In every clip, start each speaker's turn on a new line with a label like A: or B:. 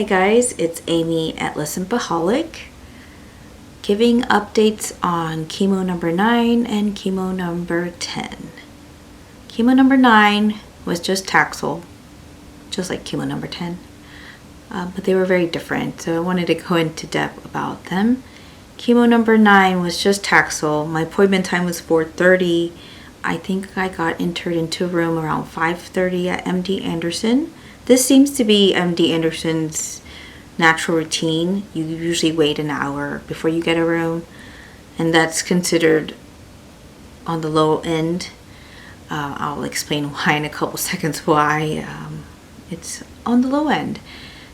A: guys, it's Amy at Lesimpleholic, giving updates on chemo number 9 and chemo number 10. Chemo number 9 was just Taxol, just like chemo number 10, but they were very different, so I wanted to go into depth about them. Chemo number 9 was just Taxol. My appointment time was 4:30. I think I got entered into a room around 5:30 at MD Anderson. This seems to be MD Anderson's natural routine. You usually wait an hour before you get a room, and that's considered on the low end. I'll explain why in a couple seconds why it's on the low end.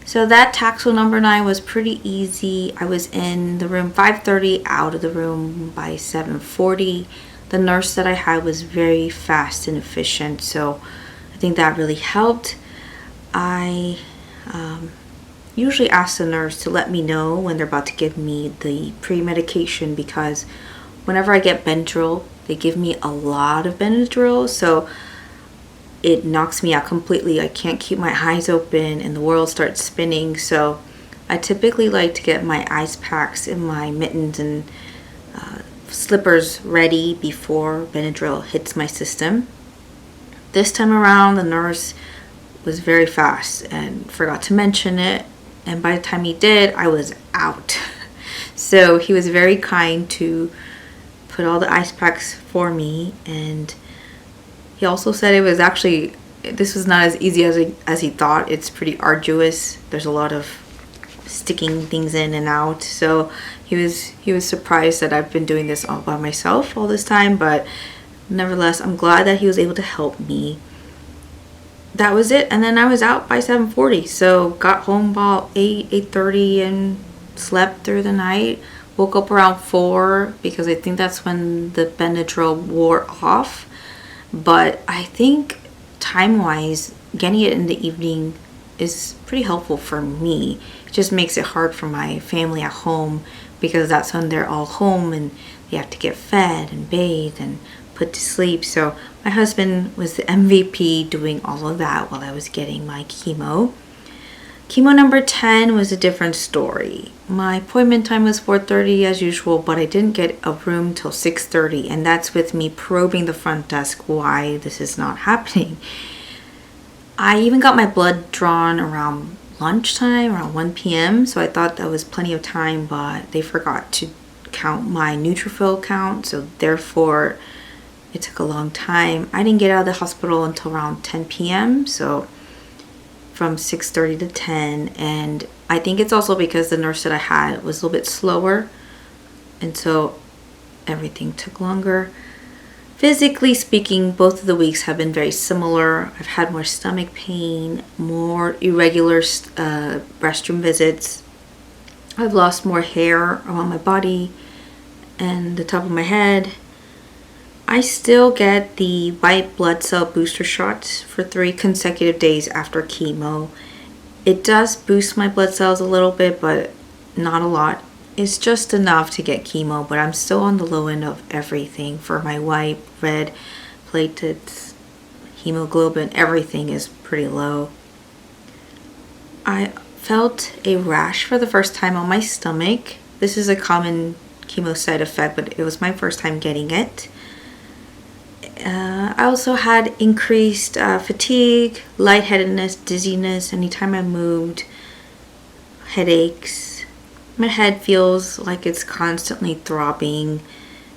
A: So that Taxol number 9 was pretty easy. I was in the room 5:30, out of the room by 7:40. The nurse that I had was very fast and efficient, so I think that really helped. I usually ask the nurse to let me know when they're about to give me the pre-medication, because whenever I get Benadryl, they give me a lot of Benadryl, so it knocks me out completely. I can't keep my eyes open and the world starts spinning, so I typically like to get my ice packs and my mittens and slippers ready before Benadryl hits my system. This time around, the nurse was very fast and forgot to mention it, and by the time he did, I was out. So he was very kind to put all the ice packs for me, and he also said this was not as easy as he thought. It's pretty arduous. There's a lot of sticking things in and out, so he was surprised that I've been doing this all by myself all this time, but nevertheless, I'm glad that he was able to help me. That was it, and then I was out by 7:40, so got home about 8:30 and slept through the night. Woke up around 4 because I think that's when the Benadryl wore off. But I think time-wise, getting it in the evening is pretty helpful for me. It just makes it hard for my family at home, because that's when they're all home and they have to get fed and bathed and put to sleep. So my husband was the MVP doing all of that while I was getting my chemo. Chemo number 10 was a different story. My appointment time was 4:30 as usual, but I didn't get a room till 6:30, and that's with me probing the front desk why this is not happening. I even got my blood drawn around lunchtime, around 1 p.m., so I thought that was plenty of time, but they forgot to count my neutrophil count, so therefore it took a long time. I didn't get out of the hospital until around 10 p.m., so from 6:30 to 10, and I think it's also because the nurse that I had was a little bit slower, and so everything took longer. Physically speaking, both of the weeks have been very similar. I've had more stomach pain, more irregular restroom visits. I've lost more hair around my body and the top of my head. I still get the white blood cell booster shots for 3 consecutive days after chemo. It does boost my blood cells a little bit, but not a lot. It's just enough to get chemo, but I'm still on the low end of everything for my white, red, platelets, hemoglobin. Everything is pretty low. I felt a rash for the first time on my stomach. This is a common chemo side effect, but it was my first time getting it. I also had increased fatigue, lightheadedness, dizziness anytime I moved, headaches. My head feels like it's constantly throbbing,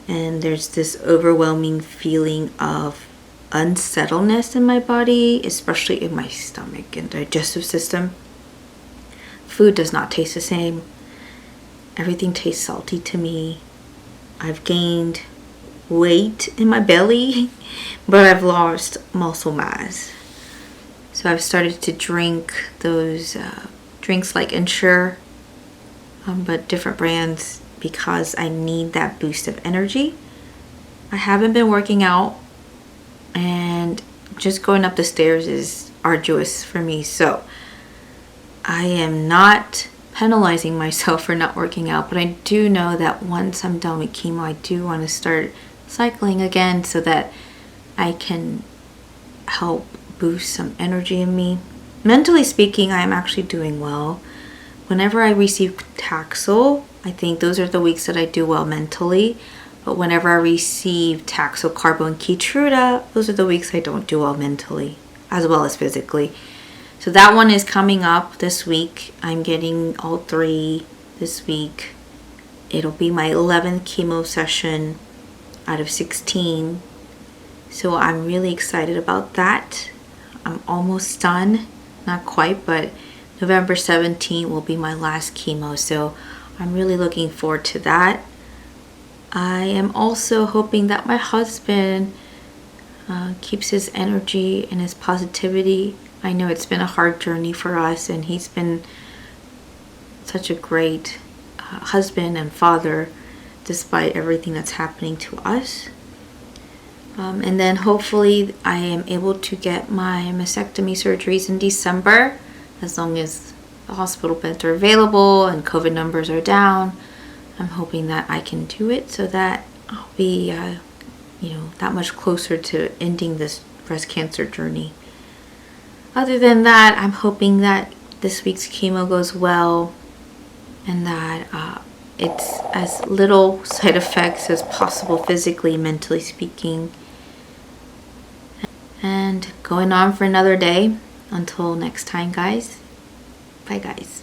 A: and there's this overwhelming feeling of unsettledness in my body, especially in my stomach and digestive system. Food does not taste the same. Everything tastes salty to me. I've gained weight in my belly, but I've lost muscle mass. So I've started to drink those drinks like Ensure, but different brands, because I need that boost of energy. I haven't been working out, and just going up the stairs is arduous for me, so I am not penalizing myself for not working out, but I do know that once I'm done with chemo, I do want to start cycling again so that I can help boost some energy in me. Mentally speaking, I'm actually doing well. whenever I receive Taxol, I think those are the weeks that I do well mentally. But whenever I receive Taxol, Carbo, and Keytruda, those are the weeks I don't do well mentally, as well as physically. So that one is coming up this week. I'm getting all 3 this week. It'll be my 11th chemo session out of 16. So I'm really excited about that. I'm almost done. Not quite, but November 17th will be my last chemo. So I'm really looking forward to that. I am also hoping that my husband keeps his energy and his positivity. I know it's been a hard journey for us, and he's been such a great husband and father despite everything that's happening to us. And then hopefully I am able to get my mastectomy surgeries in December, as long as the hospital beds are available and COVID numbers are down. I'm hoping that I can do it so that I'll be, that much closer to ending this breast cancer journey. Other than that, I'm hoping that this week's chemo goes well and that it's as little side effects as possible, physically, mentally speaking. And going on for another day. Until next time, guys. Bye, guys.